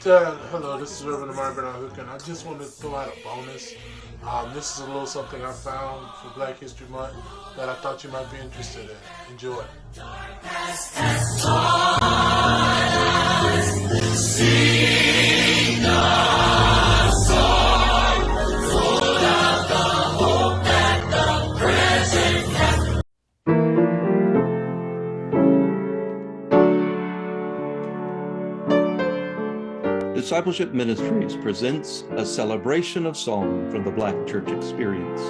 Hello, this is Reverend Margaret Hook, and I just wanted to throw out a bonus. This is a little something I found for Black History Month that I thought you might be interested in. Enjoy. Discipleship Ministries presents a celebration of song from the Black church experience.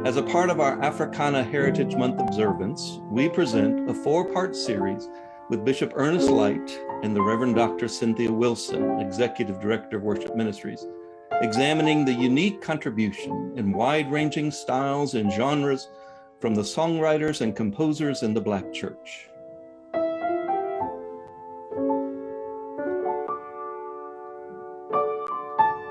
As a part of our Africana Heritage Month observance, we present a 4-part series with Bishop Ernest Lyght and the Reverend Dr. Cynthia Wilson, Executive Director of Worship Ministries, examining the unique contribution in wide-ranging styles and genres from the songwriters and composers in the Black church.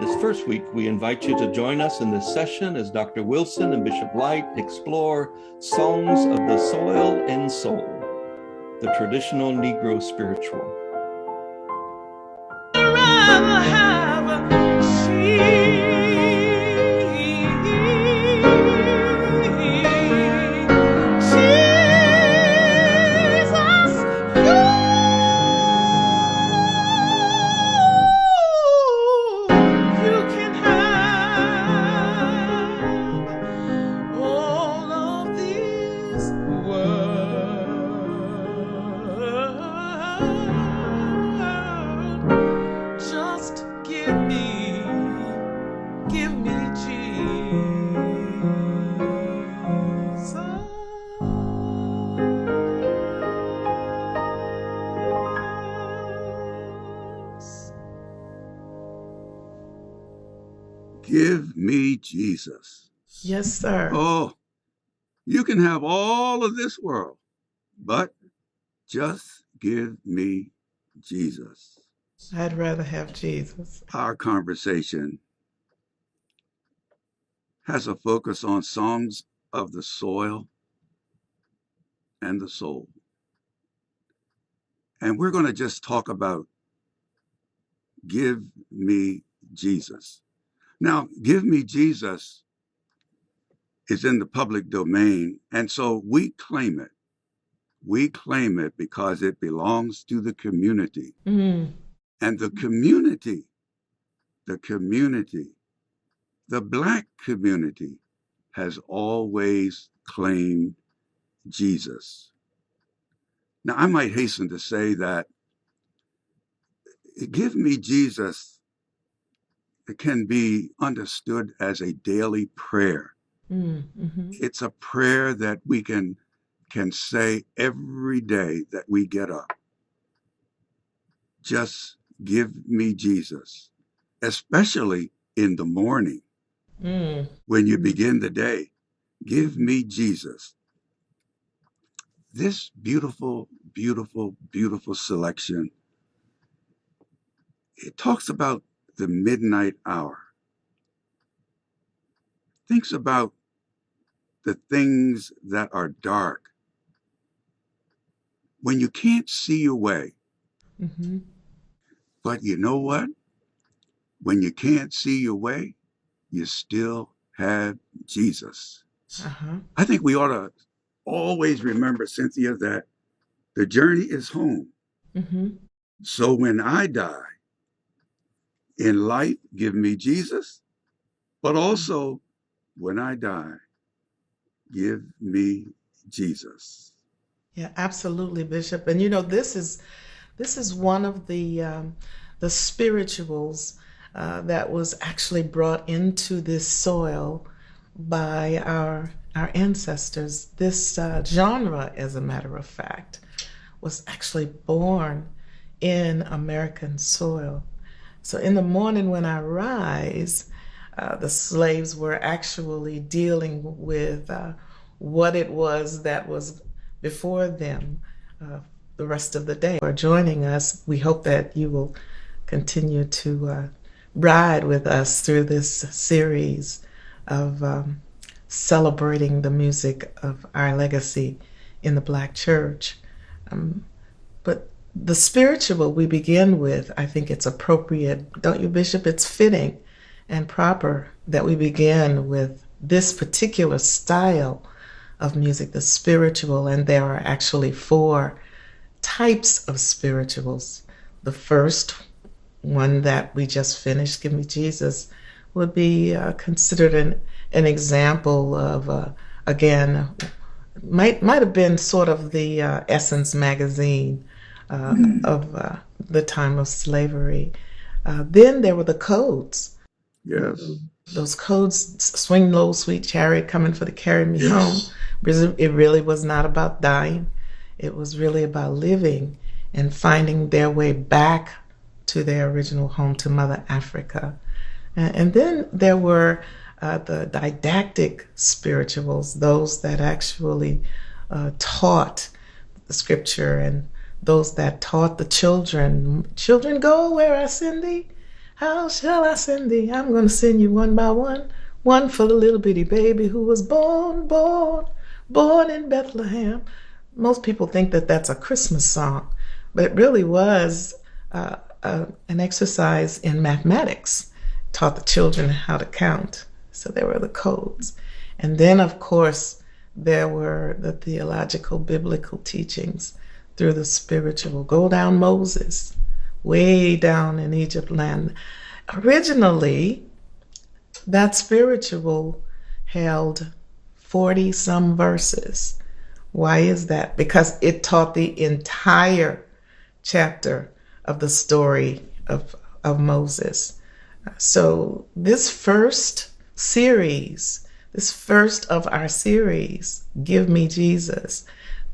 This first week, we invite you to join us in this session as Dr. Wilson and Bishop Lyght explore songs of the soil and soul, the traditional Negro spiritual. Give me Jesus. Yes, sir. Oh, you can have all of this world, but just give me Jesus. I'd rather have Jesus. Our conversation has a focus on songs of the soil and the soul. And we're going to just talk about give me Jesus. Now, give me Jesus is in the public domain, and so we claim it. We claim it because it belongs to the community. Mm. And the community, the Black community has always claimed Jesus. Now, I might hasten to say that give me Jesus, it can be understood as a daily prayer. Mm-hmm. It's a prayer that we can say every day that we get up. Just give me Jesus, especially in the morning when you begin the day. Give me Jesus. This beautiful, beautiful, beautiful selection, it talks about the midnight hour. Thinks about the things that are dark. When you can't see your way. Mm-hmm. But you know what? When you can't see your way, you still have Jesus. Uh-huh. I think we ought to always remember, Cynthia, that the journey is home. Mm-hmm. So when I die, in life, give me Jesus, but also when I die, give me Jesus. Yeah, absolutely, Bishop. And you know, this is one of the spirituals that was actually brought into this soil by our ancestors. This genre, as a matter of fact, was actually born in American soil. So in the morning when I rise, the slaves were actually dealing with what it was that was before them the rest of the day. For joining us, we hope that you will continue to ride with us through this series of celebrating the music of our legacy in the Black church. But the spiritual we begin with, I think it's appropriate, don't you, Bishop? It's fitting and proper that we begin with this particular style of music, the spiritual, and there are actually 4 types of spirituals. The first one that we just finished, Give Me Jesus, would be considered an example of, again, might have been sort of the Essence magazine of the time of slavery. Then there were the codes. Yes. Those codes, swing low, sweet chariot, coming for to carry me home. It really was not about dying. It was really about living and finding their way back to their original home, to Mother Africa. And then there were the didactic spirituals, those that actually taught the scripture, and those that taught the children. Children, go where I send thee. How shall I send thee? I'm going to send you one by one. One for the little bitty baby who was born in Bethlehem. Most people think that that's a Christmas song, but it really was an exercise in mathematics. Taught the children how to count. So there were the codes. And then, of course, there were the theological, biblical teachings through the spiritual. Go down Moses, way down in Egypt land. Originally, that spiritual held 40 some verses. Why is that? Because it taught the entire chapter of the story of Moses. So this first of our series, Give Me Jesus,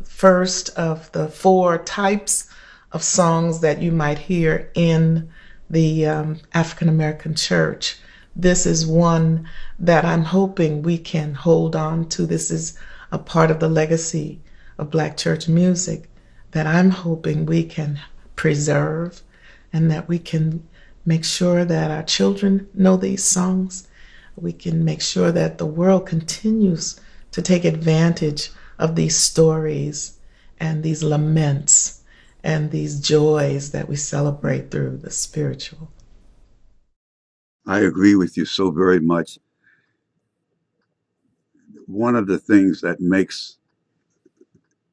first of the 4 types of songs that you might hear in the African American church. This is one that I'm hoping we can hold on to. This is a part of the legacy of Black church music that I'm hoping we can preserve, and that we can make sure that our children know these songs. We can make sure that the world continues to take advantage of these stories and these laments and these joys that we celebrate through the spiritual. I agree with you so very much. One of the things that makes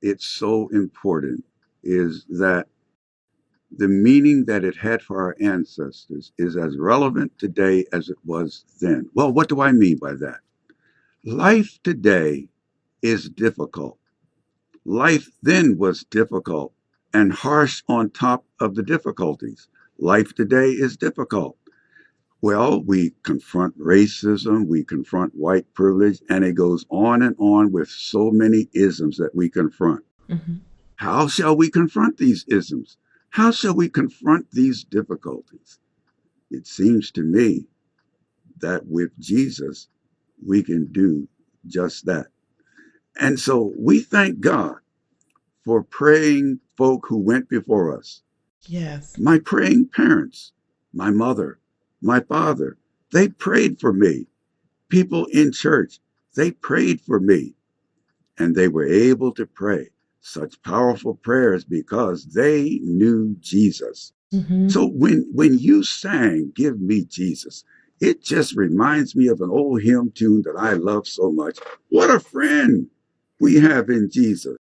it so important is that the meaning that it had for our ancestors is as relevant today as it was then. Well, what do I mean by that? Life today is difficult. Life then was difficult and harsh on top of the difficulties. Life today is difficult. Well, we confront racism, we confront white privilege, and it goes on and on with so many isms that we confront. Mm-hmm. How shall we confront these isms? How shall we confront these difficulties? It seems to me that with Jesus, we can do just that. And so we thank God for praying folk who went before us. Yes. My praying parents, my mother, my father, they prayed for me. People in church, they prayed for me. And they were able to pray such powerful prayers because they knew Jesus. Mm-hmm. So when you sang, Give Me Jesus, it just reminds me of an old hymn tune that I love so much. What a friend we have in Jesus.